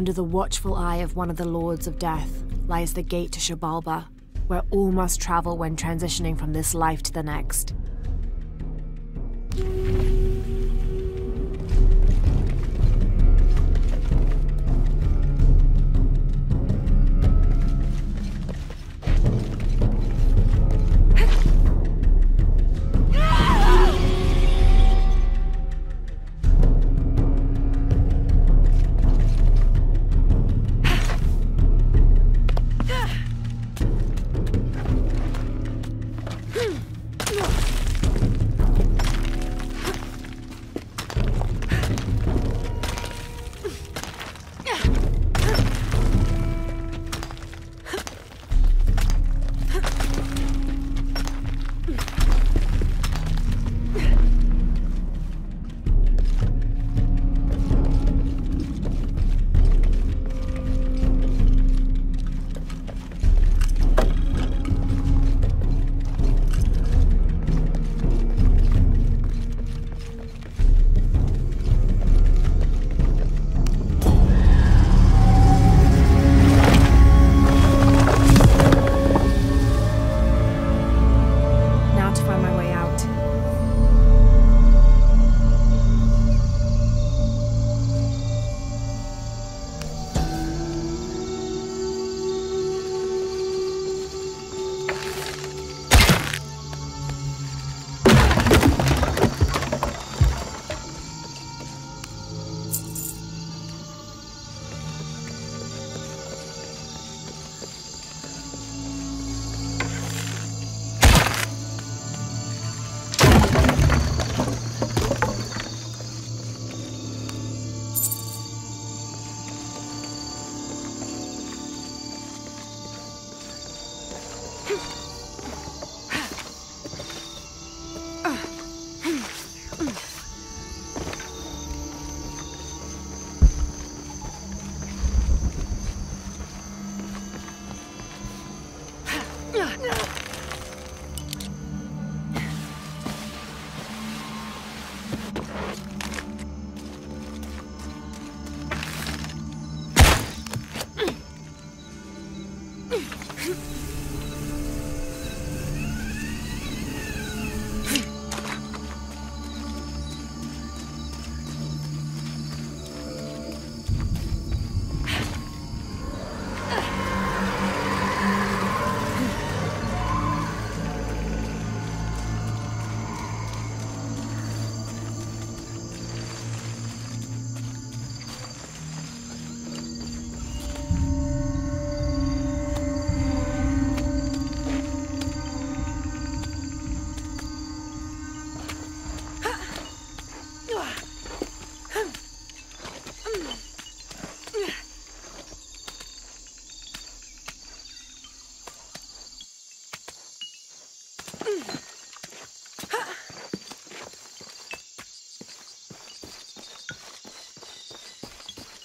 Under the watchful eye of one of the Lords of Death lies the gate to Xibalba, where all must travel when transitioning from this life to the next.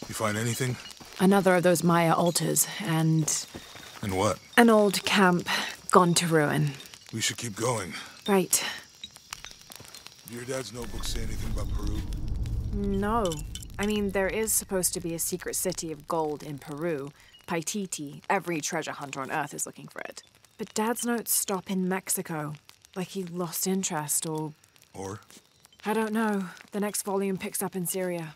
You find anything? Another of those Maya altars, and... And what? an old camp gone to ruin. We should keep going. Right. Did your dad's notebook say anything about Peru? No. I mean, there is supposed to be a secret city of gold in Peru. Paititi. Every treasure hunter on Earth is looking for it. But Dad's notes stop in Mexico. Like he lost interest, or... Or? I don't know. The next volume picks up in Syria.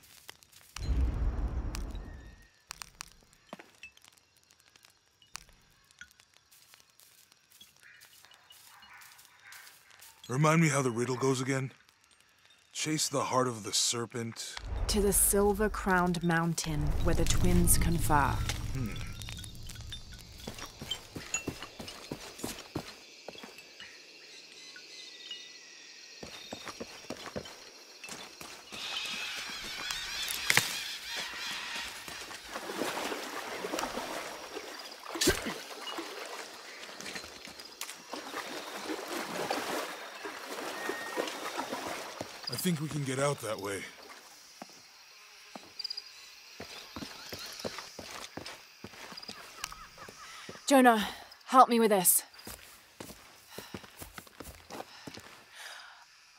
Remind me how the riddle goes again? Chase the heart of the serpent... To the silver-crowned mountain where the twins confer. I think we can get out that way. Jonah, help me with this.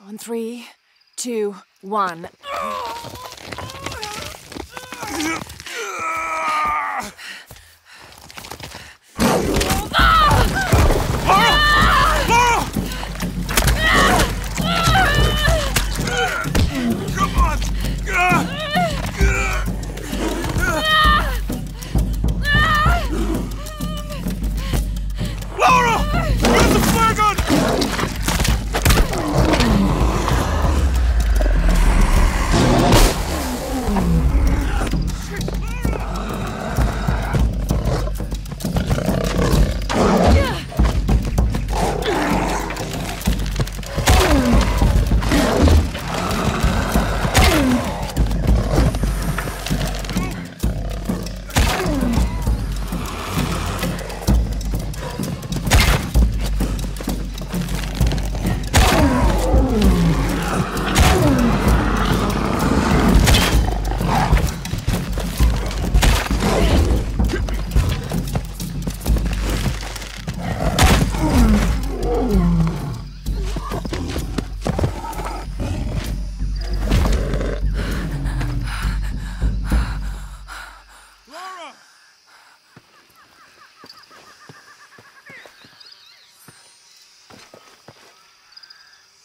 On 3, 2, 1.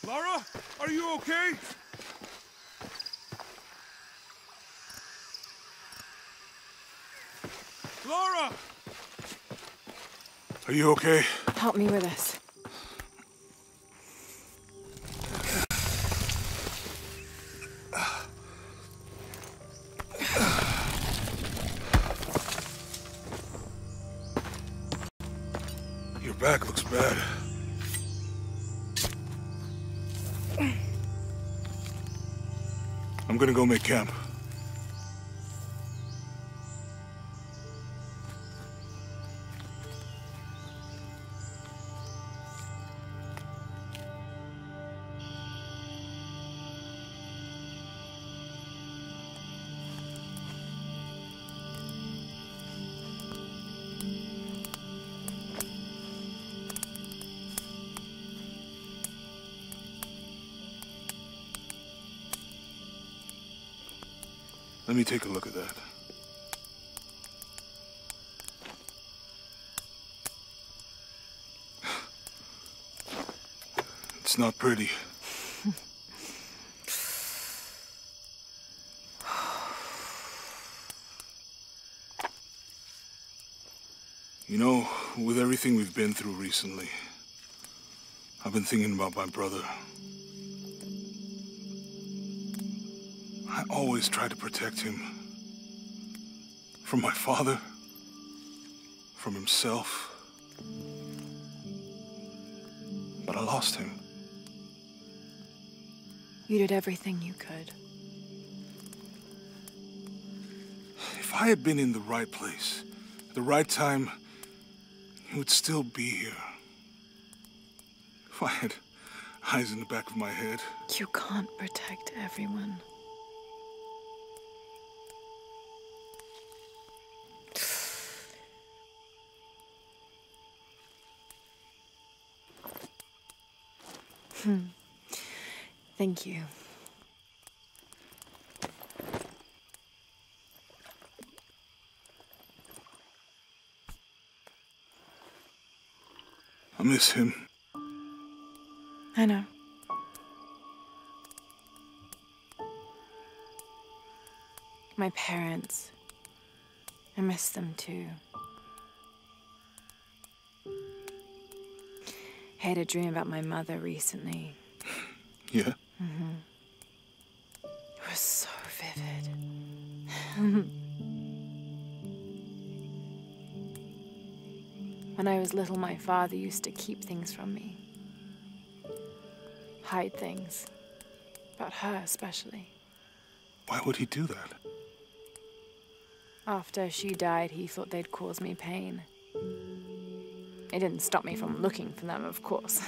Lara, are you okay? Lara! Are you okay? Help me with this. Your back looks bad. I'm gonna go make camp. Let me take a look at that. It's not pretty. You know, with everything we've been through recently, I've been thinking about my brother. I always tried to protect him. From my father. From himself. But I lost him. You did everything you could. If I had been in the right place, at the right time, he would still be here. If I had eyes in the back of my head. You can't protect everyone. Thank you. I miss him. I know. My parents. I miss them too. I had a dream about my mother recently. Yeah? It was so vivid. When I was little, my father used to keep things from me. Hide things. About her, especially. Why would he do that? After she died, he thought they'd cause me pain. It didn't stop me from looking for them, of course.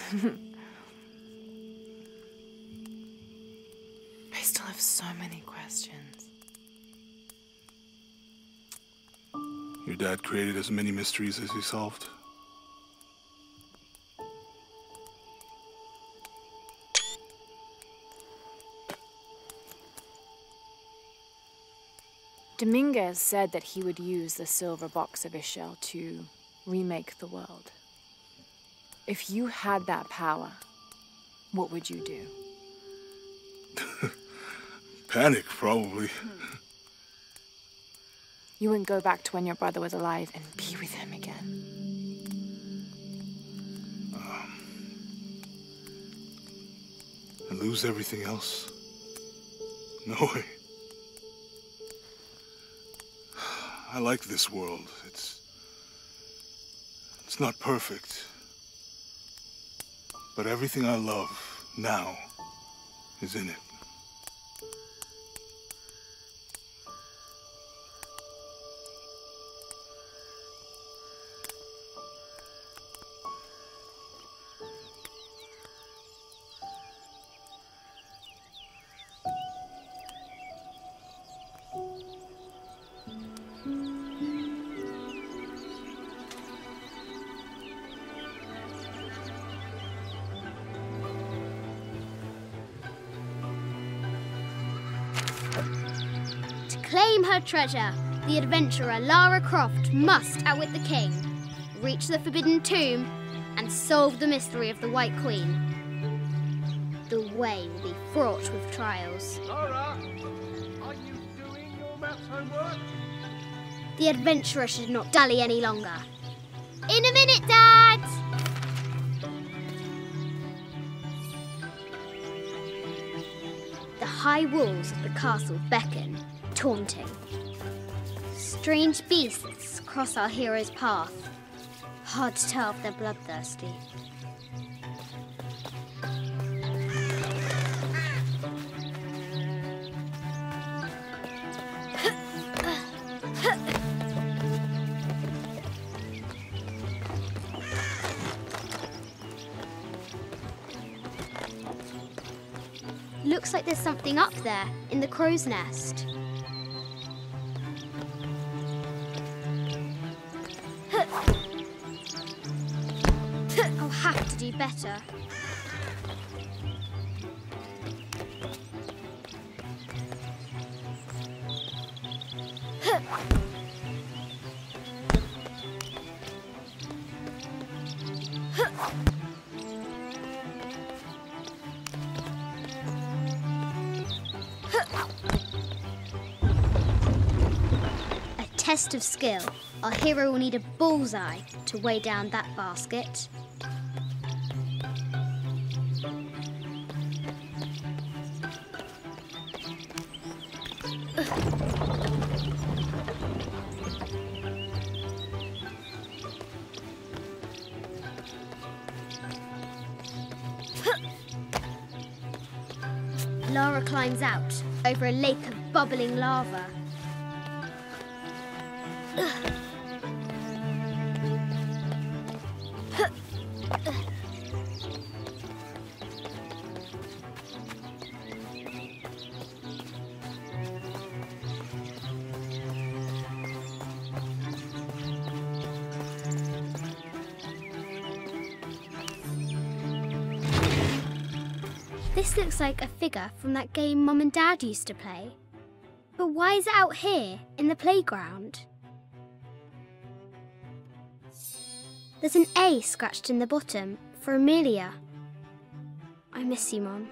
I still have so many questions. Your dad created as many mysteries as he solved. Dominguez said that he would use the silver box of Ixchel to remake the world. If you had that power, what would you do? Panic, probably. You wouldn't go back to when your brother was alive and be with him again. And lose everything else? No way. I like this world. It's not perfect. But everything I love now is in it. Claim her treasure. The adventurer Lara Croft must outwit the king, reach the Forbidden Tomb, and solve the mystery of the White Queen. The way will be fraught with trials. Lara, are you doing your maths homework? The adventurer should not dally any longer. In a minute, Dad! The high walls of the castle beckon, taunting. Strange beasts cross our hero's path. Hard to tell if they're bloodthirsty. Looks like there's something up there in the crow's nest. I'll have to do better. A test of skill. Our hero will need a bullseye to weigh down that basket. Lara climbs out over a lake of bubbling lava. This looks like a figure from that game Mum and Dad used to play. But why is it out here, in the playground? There's an A scratched in the bottom for Amelia. I miss you, Mum.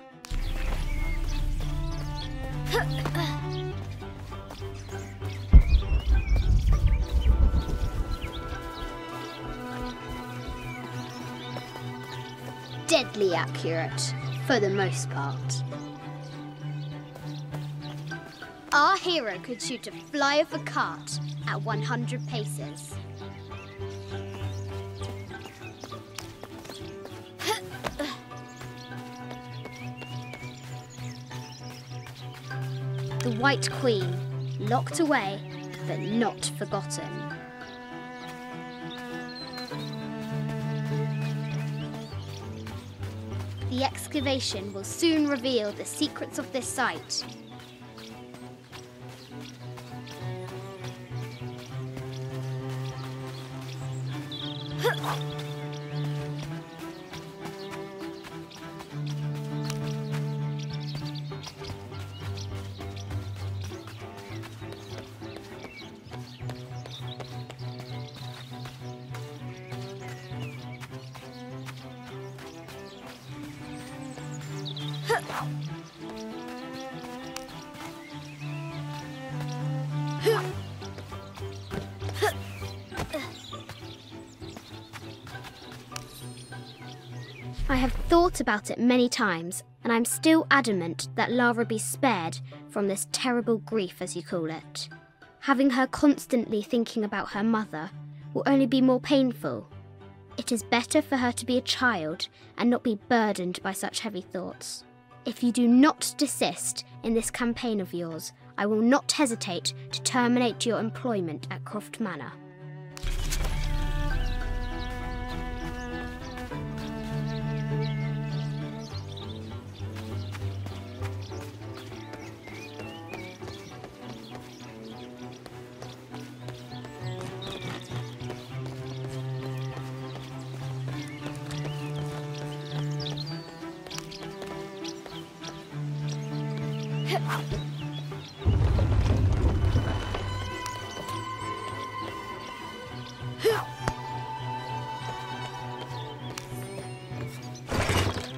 Deadly accurate, for the most part. Our hero could shoot a fly of a cart at 100 paces. The White Queen, locked away, but not forgotten. The excavation will soon reveal the secrets of this site. I have thought about it many times, and I'm still adamant that Lara be spared from this terrible grief, as you call it. Having her constantly thinking about her mother will only be more painful. It is better for her to be a child and not be burdened by such heavy thoughts. If you do not desist in this campaign of yours, I will not hesitate to terminate your employment at Croft Manor.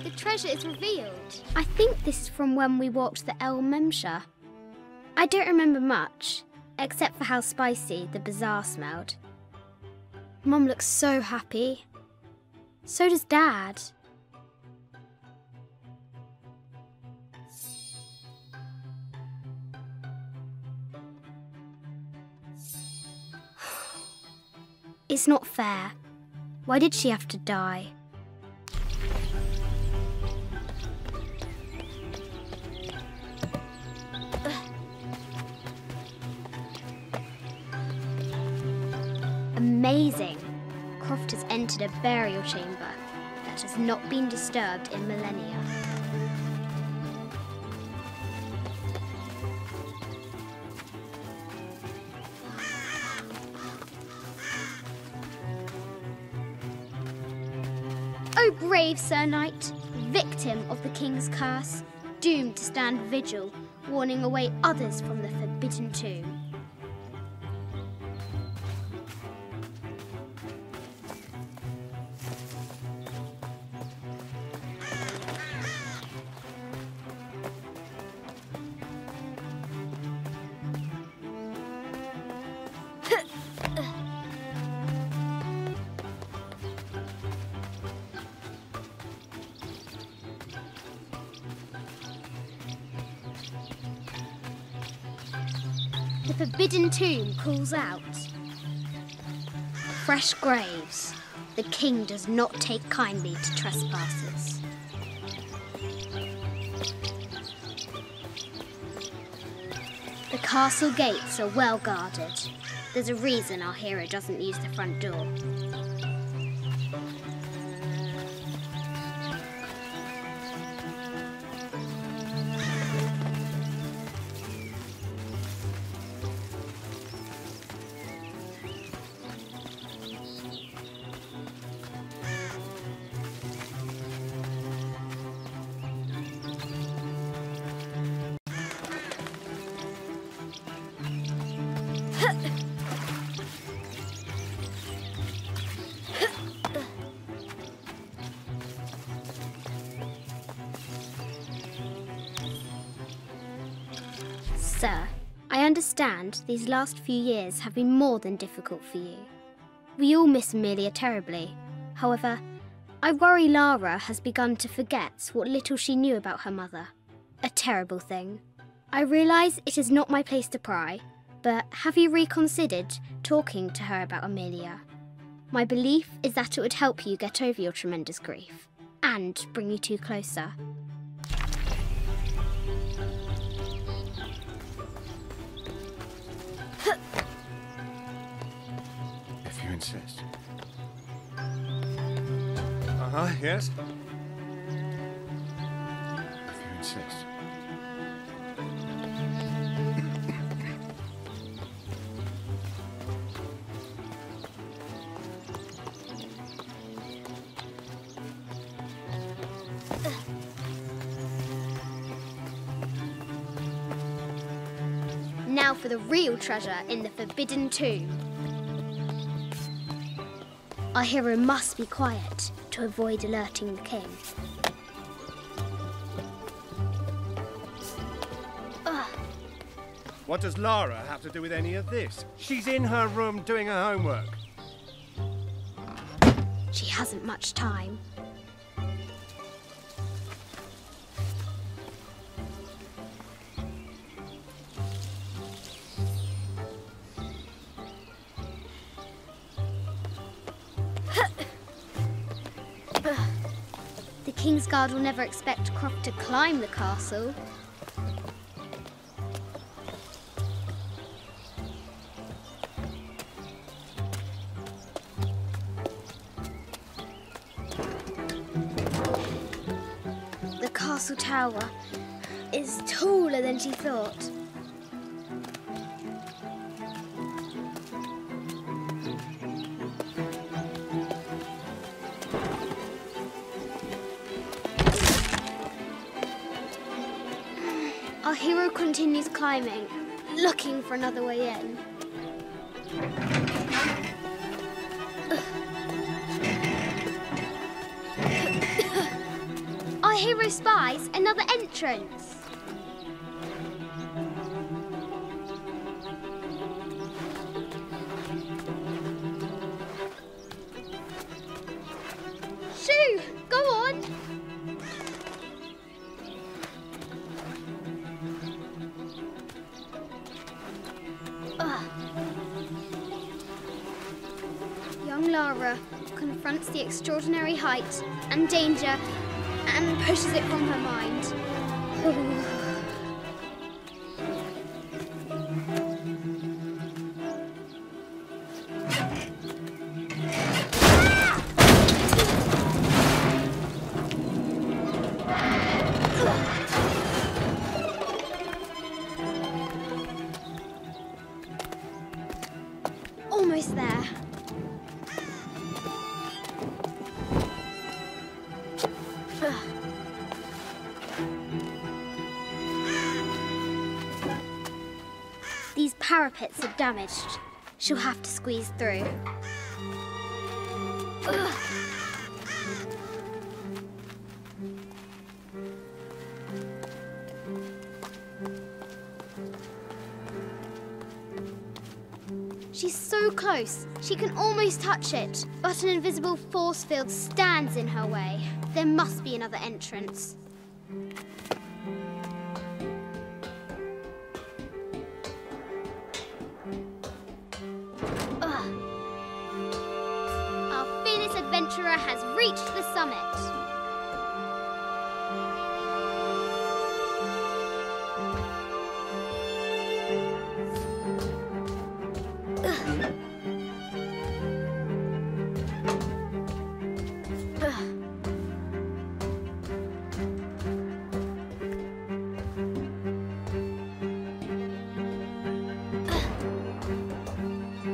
The treasure is revealed. I think this is from when we walked the El Memsha. I don't remember much, except for how spicy the bazaar smelled. Mum looks so happy. So does Dad. It's not fair. Why did she have to die? Amazing! Croft has entered a burial chamber that has not been disturbed in millennia. O brave Sir Knight, victim of the King's curse, doomed to stand vigil, warning away others from the Forbidden Tomb. The Forbidden Tomb calls out. Fresh graves. The King does not take kindly to trespassers. The castle gates are well guarded. There's a reason our hero doesn't use the front door. Sir, I understand these last few years have been more than difficult for you. We all miss Amelia terribly. However, I worry Lara has begun to forget what little she knew about her mother. A terrible thing. I realise it is not my place to pry, but have you reconsidered talking to her about Amelia? My belief is that it would help you get over your tremendous grief and bring you two closer. If you insist. Yes? If you insist. Now for the real treasure in the Forbidden Tomb. Our hero must be quiet to avoid alerting the king. What does Lara have to do with any of this? She's in her room doing her homework. She hasn't much time. The Kingsguard will never expect Croft to climb the castle. The castle tower is taller than she thought. Our hero continues climbing, looking for another way in. Our hero spies another entrance. Shoo! Go on! Young Lara confronts the extraordinary height and danger and pushes it from her mind. Almost there. These parapets are damaged. She'll have to squeeze through. She's so close, she can almost touch it, but an invisible force field stands in her way. There must be another entrance. Our fearless adventurer has reached the summit.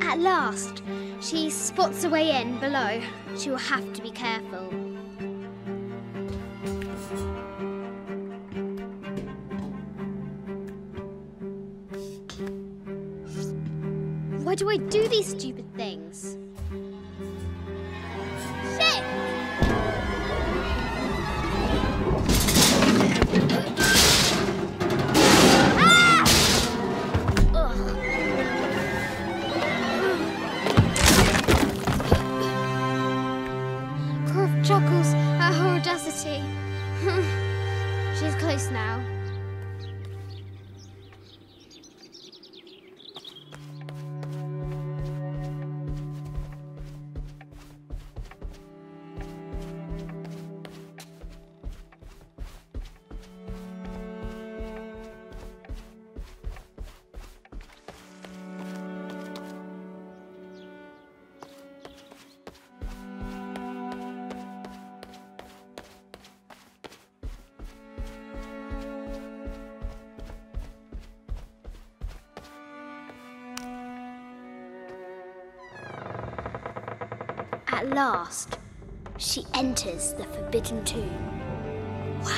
At last, she spots a way in below. She will have to be careful. Why do I do these stupid things? Shit! Ah! She's close now. At last, she enters the Forbidden Tomb. Wow!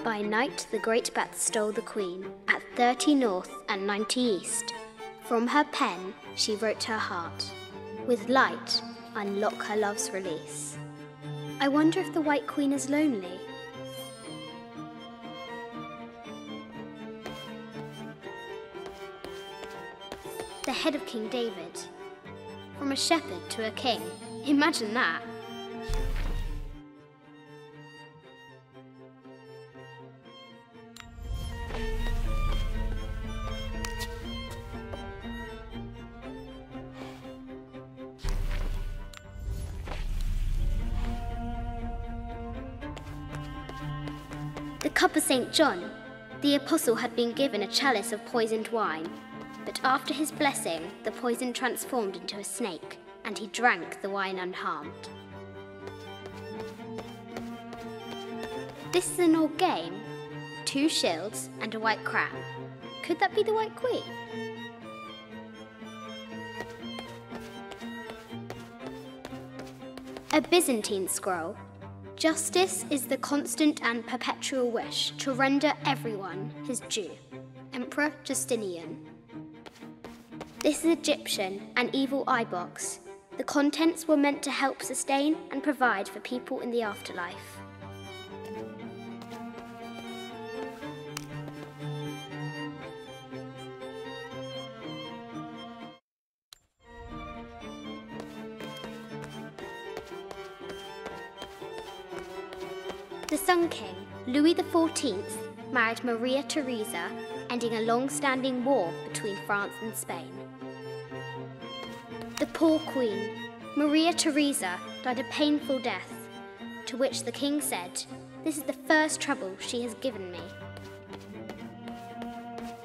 By night, the Great Bat stole the Queen at 30 North and 90 East. From her pen, she wrote her heart. With light, unlock her love's release. I wonder if the White Queen is lonely. The head of King David. From a shepherd to a king. Imagine that. The cup of St. John. The apostle had been given a chalice of poisoned wine, but after his blessing, the poison transformed into a snake, and he drank the wine unharmed. This is an old game. 2 shields and a white crown. Could that be the White Queen? A Byzantine scroll. Justice is the constant and perpetual wish to render everyone his due. Emperor Justinian. This is Egyptian, an evil eye box. The contents were meant to help sustain and provide for people in the afterlife. The Sun King, Louis XIV, married Maria Theresa, ending a long-standing war between France and Spain. The poor Queen, Maria Theresa, died a painful death, to which the king said, "This is the first trouble she has given me."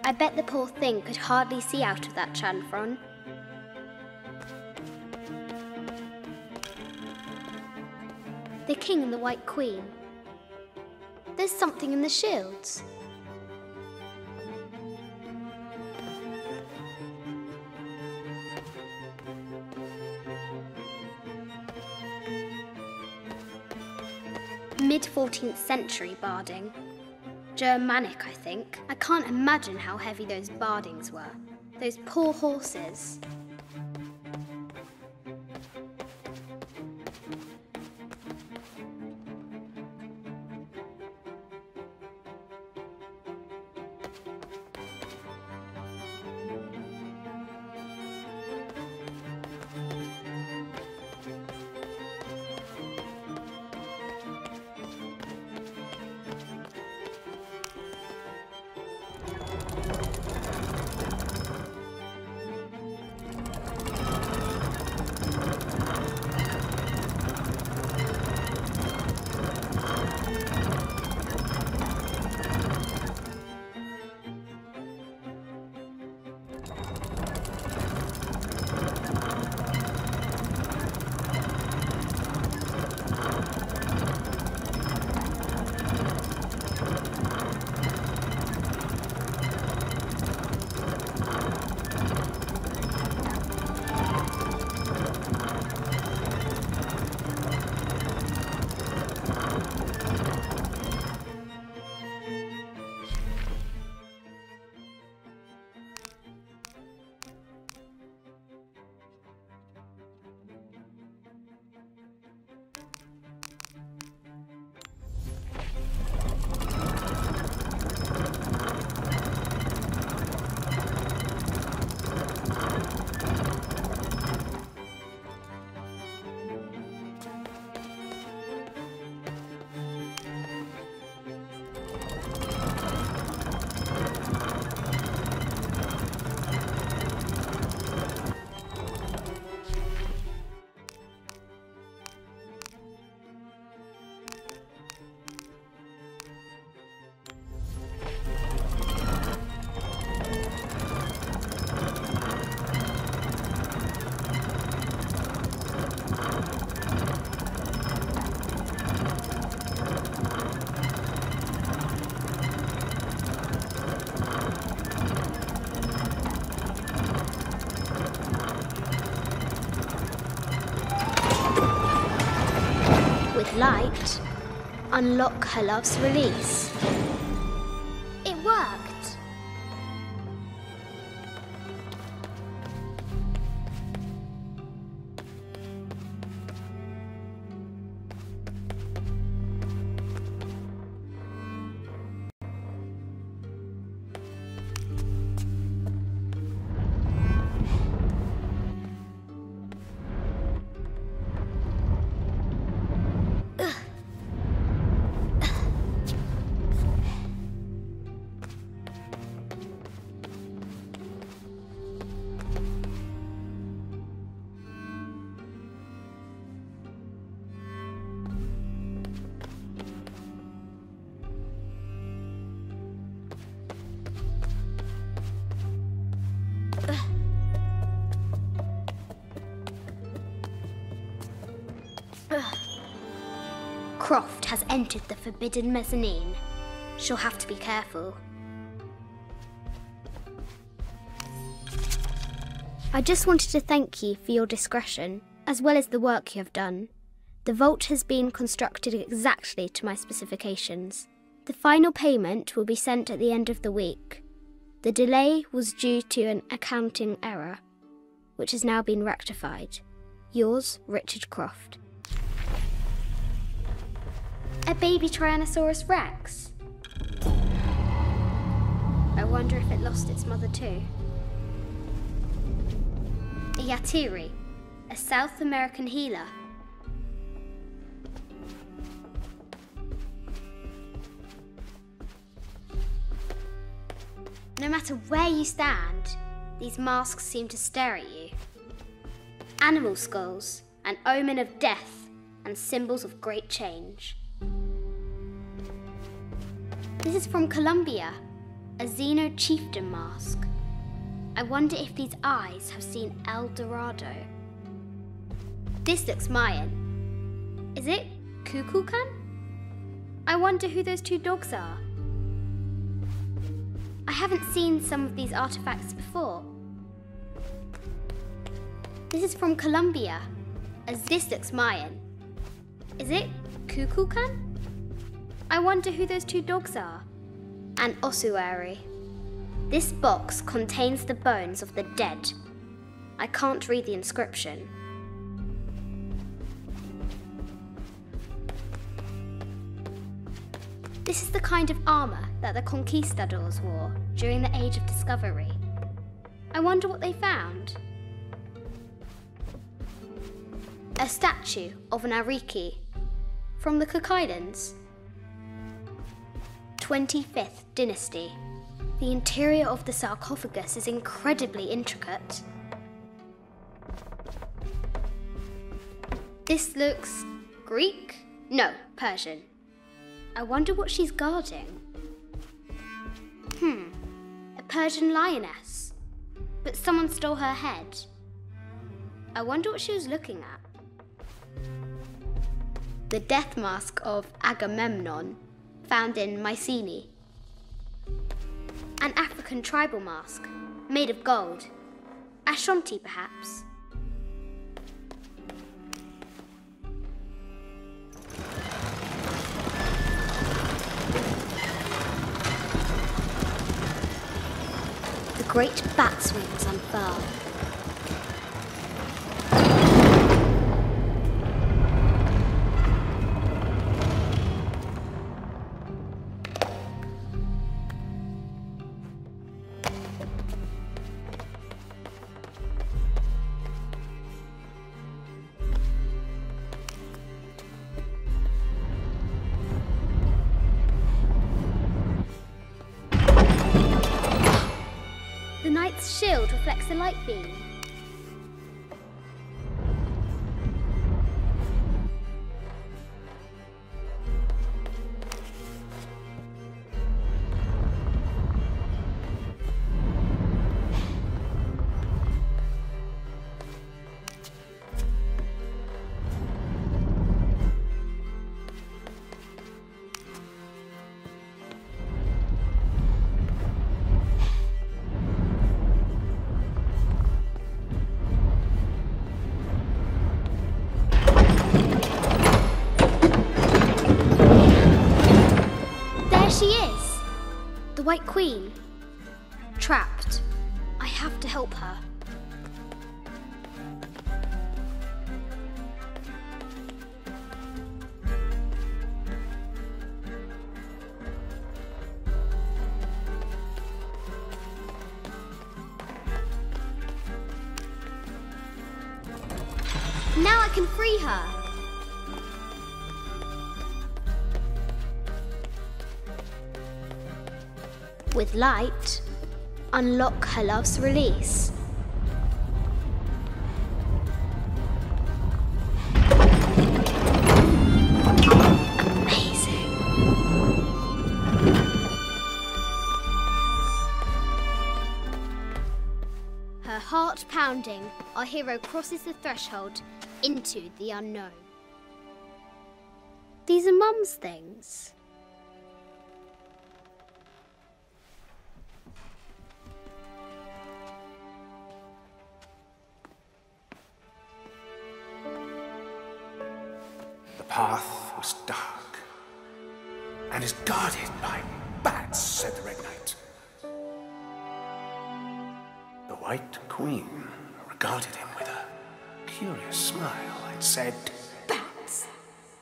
I bet the poor thing could hardly see out of that chanfron. The king and the White Queen. There's something in the shields. Mid-14th century barding. Germanic, I think. I can't imagine how heavy those bardings were. Those poor horses. light, unlock her love's release. It worked. Croft has entered the forbidden mezzanine. She'll have to be careful. I just wanted to thank you for your discretion, as well as the work you have done. The vault has been constructed exactly to my specifications. The final payment will be sent at the end of the week. The delay was due to an accounting error, which has now been rectified. Yours, Richard Croft. A baby Tyrannosaurus Rex. I wonder if it lost its mother too. A Yatiri, a South American healer. No matter where you stand, these masks seem to stare at you. Animal skulls, an omen of death and symbols of great change. This is from Colombia, a Xeno chieftain mask. I wonder if these eyes have seen El Dorado. This looks Mayan. Is it Kukulkan? I wonder who those two dogs are. I haven't seen some of these artifacts before. This is from Colombia, as this looks Mayan. Is it Kukulkan? I wonder who those two dogs are. An ossuary. This box contains the bones of the dead. I can't read the inscription. This is the kind of armour that the conquistadors wore during the Age of Discovery. I wonder what they found. A statue of an Ariki from the Cook Islands. 25th dynasty. The interior of the sarcophagus is incredibly intricate. This looks Greek? No, Persian. I wonder what she's guarding. A Persian lioness. But someone stole her head. I wonder what she was looking at. The death mask of Agamemnon, found in Mycenae. An African tribal mask, made of gold. Ashanti, perhaps. The great bat's wings unfurl. The knight's shield reflects the light beam. she is. The White Queen. Trapped. I have to help her. Now I can free her. With light, unlock her love's release. Amazing. Her heart pounding, our hero crosses the threshold into the unknown. These are Mum's things. The path was dark and is guarded by bats, said the Red Knight. The White Queen regarded him with a curious smile and said, Bats!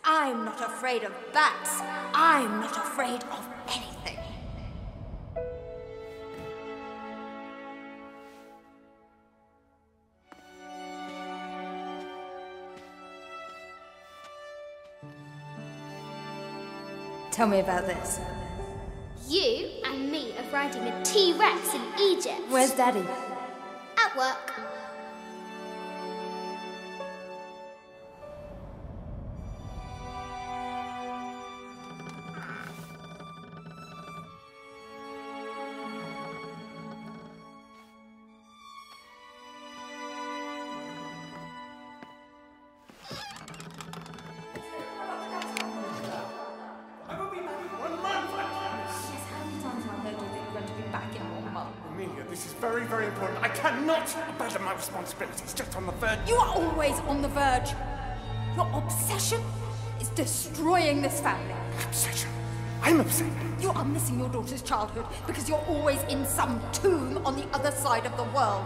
I'm not afraid of bats. I'm not afraid of anything. Tell me about this. You and me are riding a T-Rex in Egypt. Where's Daddy? At work. Amelia, this is very, very important. I cannot abandon my responsibilities just on the verge. You are always on the verge. Your obsession is destroying this family. Obsession? I'm upset. You are missing your daughter's childhood because you're always in some tomb on the other side of the world.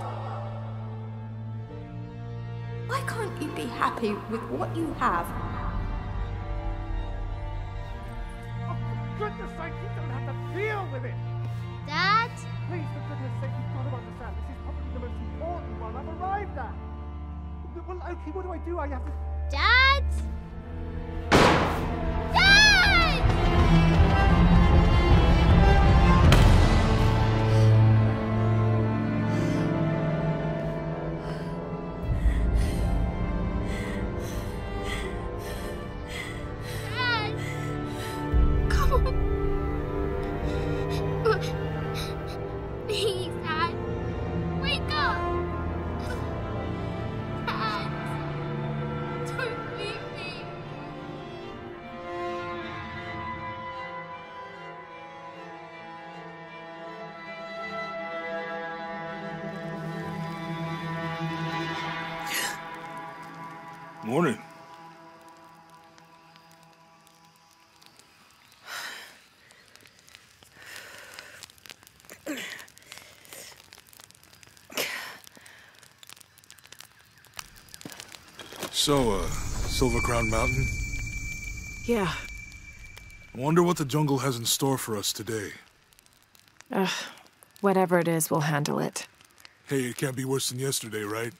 Why can't you be happy with what you have? Oh, for goodness sake, you don't have to deal with it. Dad? Please, for goodness sake, you've got to understand. This is probably the most important one I've arrived at. Well, okay, what do I do? I have to... Dad? Dad! Dad! Come on. Please, Dad. Wake up. Dad. Don't leave me. Morning. So, Silver Crown Mountain? Yeah. I wonder what the jungle has in store for us today. Whatever it is, we'll handle it. Hey, it can't be worse than yesterday, right?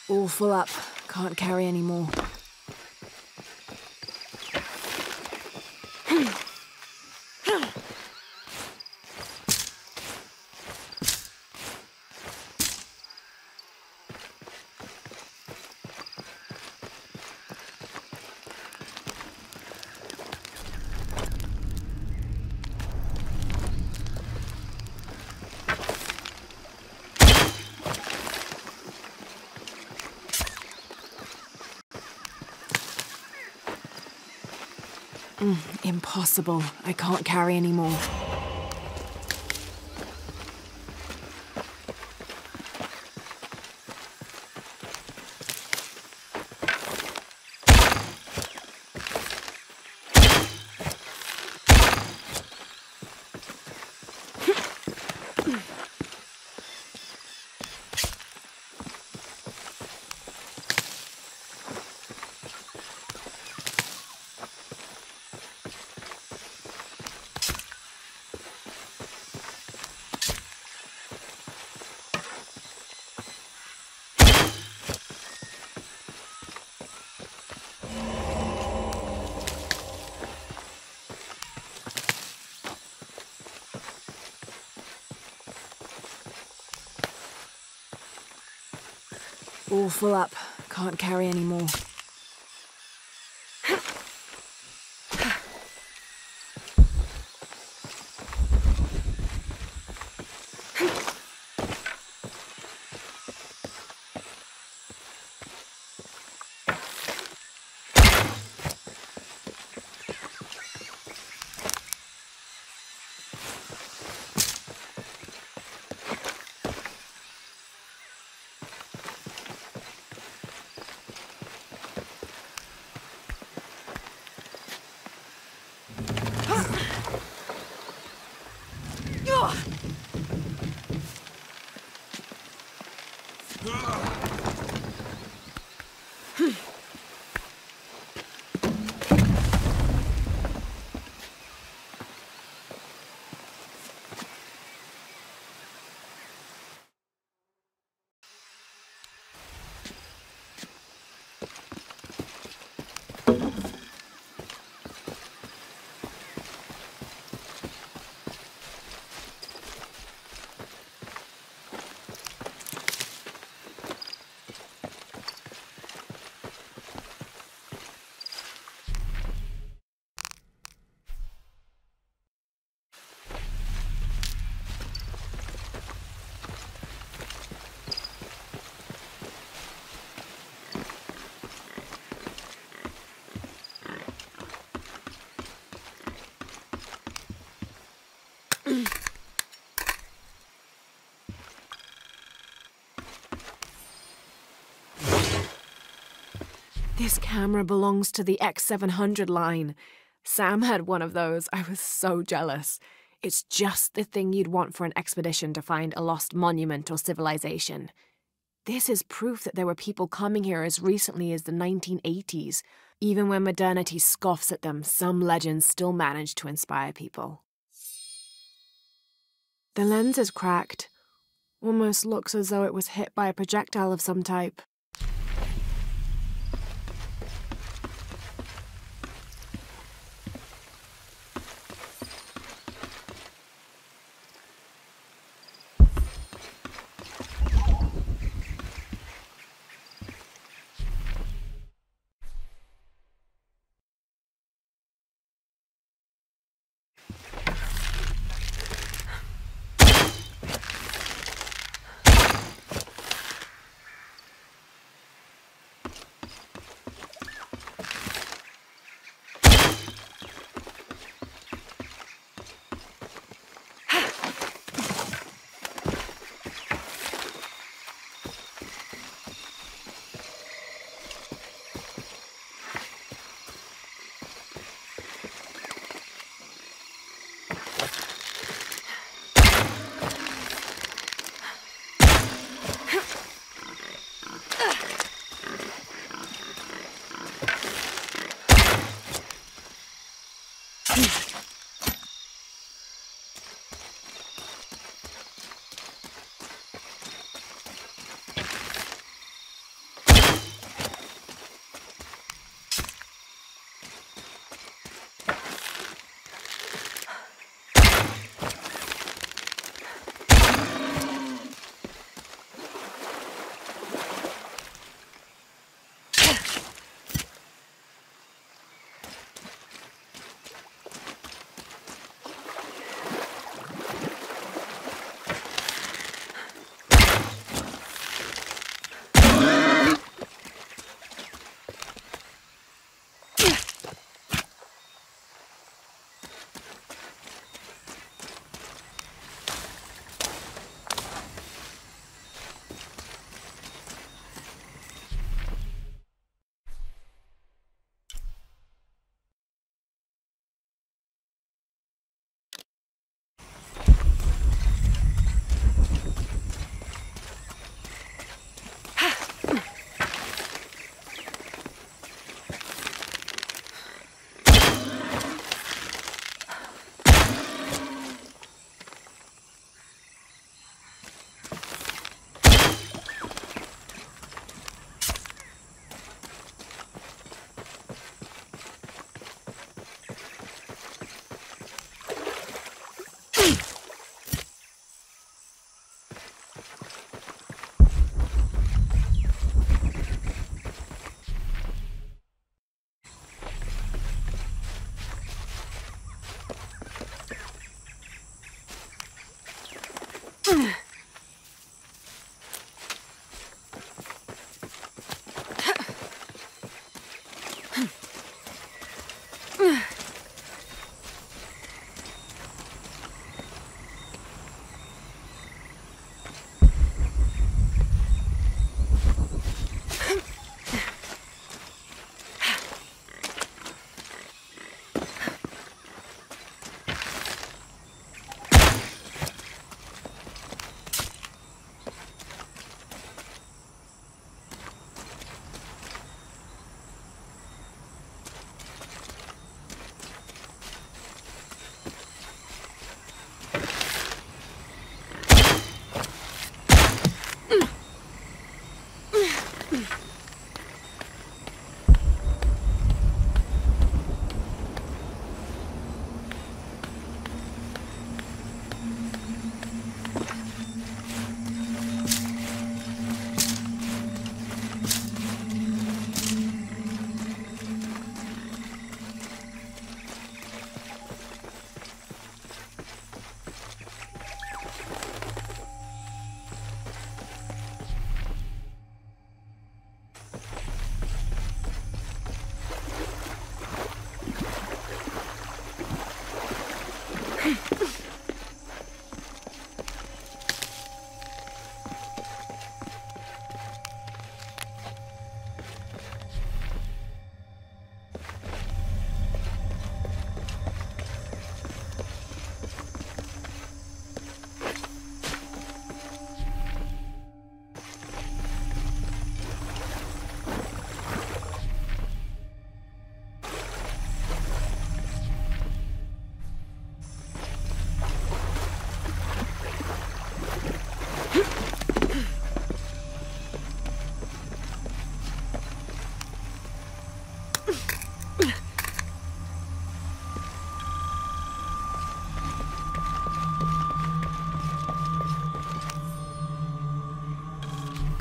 All full up. Can't carry any more. Impossible. I can't carry any more. All full up. Can't carry any more. This camera belongs to the X700 line. Sam had one of those. I was so jealous. It's just the thing you'd want for an expedition to find a lost monument or civilization. This is proof that there were people coming here as recently as the 1980s. Even when modernity scoffs at them, some legends still manage to inspire people. The lens is cracked. Almost looks as though it was hit by a projectile of some type.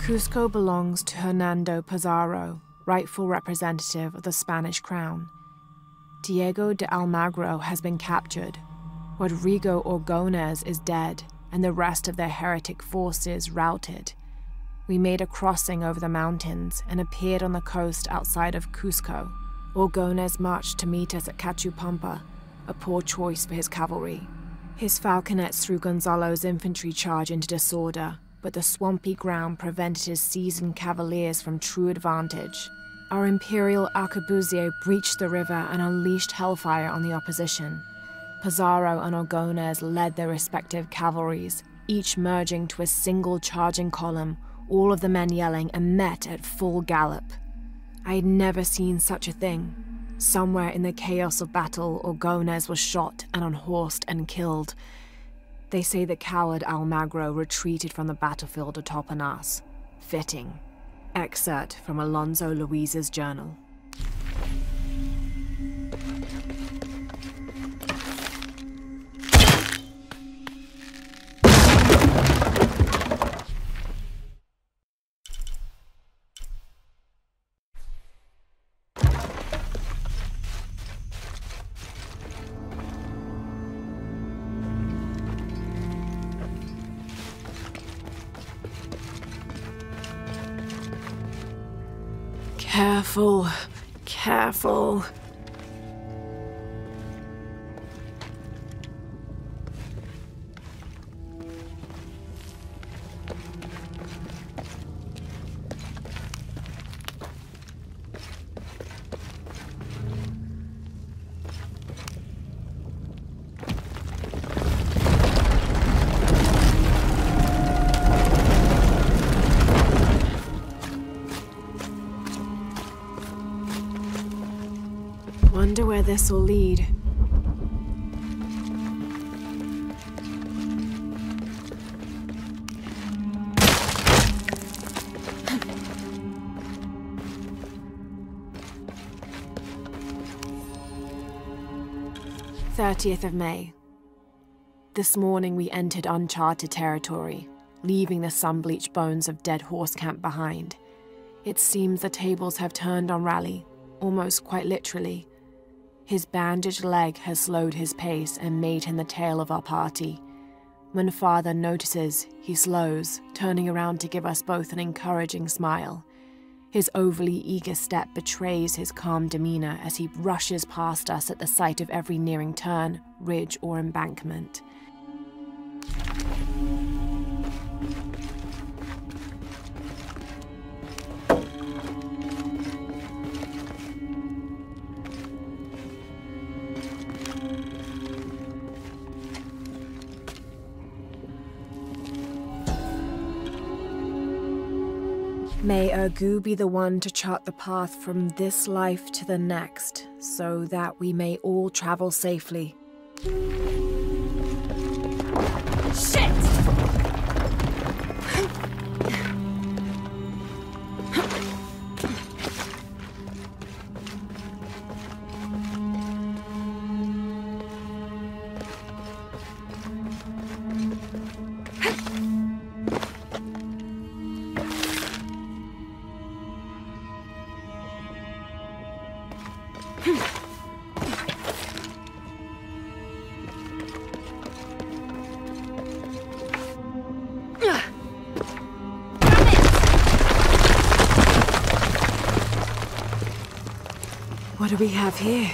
Cusco belongs to Hernando Pizarro, rightful representative of the Spanish crown. Diego de Almagro has been captured. Rodrigo Orgones is dead, and the rest of their heretic forces routed. We made a crossing over the mountains and appeared on the coast outside of Cusco. Orgones marched to meet us at Cachupampa, a poor choice for his cavalry. His falconets threw Gonzalo's infantry charge into disorder, but the swampy ground prevented his seasoned cavaliers from true advantage. Our imperial arquebusier breached the river and unleashed hellfire on the opposition. Pizarro and Orgones led their respective cavalries, each merging to a single charging column, all of the men yelling, and met at full gallop. I had never seen such a thing. Somewhere in the chaos of battle, Orgones was shot and unhorsed and killed. They say the coward Almagro retreated from the battlefield atop an ass. Fitting. Excerpt from Alonso Luiz's journal. Careful, careful. Wonder where this will lead. "30th of May. This morning we entered uncharted territory, leaving the sun-bleached bones of dead horse camp behind. It seems the tables have turned on Raleigh, almost quite literally. His bandaged leg has slowed his pace and made him the tail of our party. When Father notices, he slows, turning around to give us both an encouraging smile. His overly eager step betrays his calm demeanor as he rushes past us at the sight of every nearing turn, ridge, or embankment. May Ergu be the one to chart the path from this life to the next, so that we may all travel safely. Shit! What do we have here?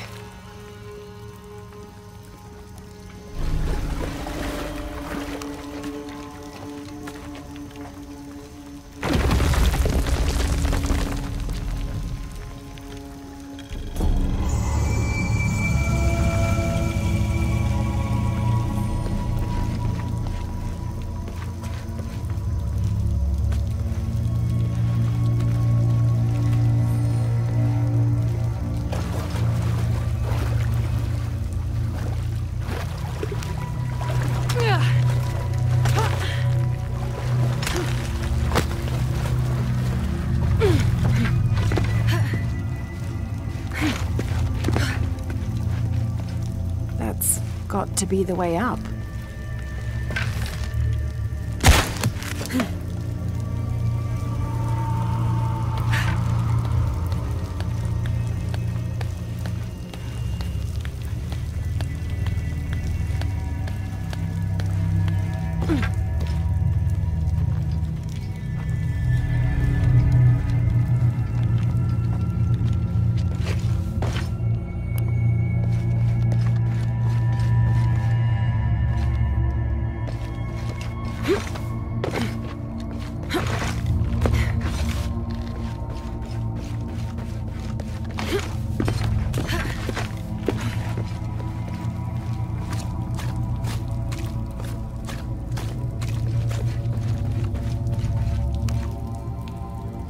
Got to be the way up.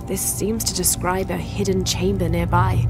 This seems to describe a hidden chamber nearby.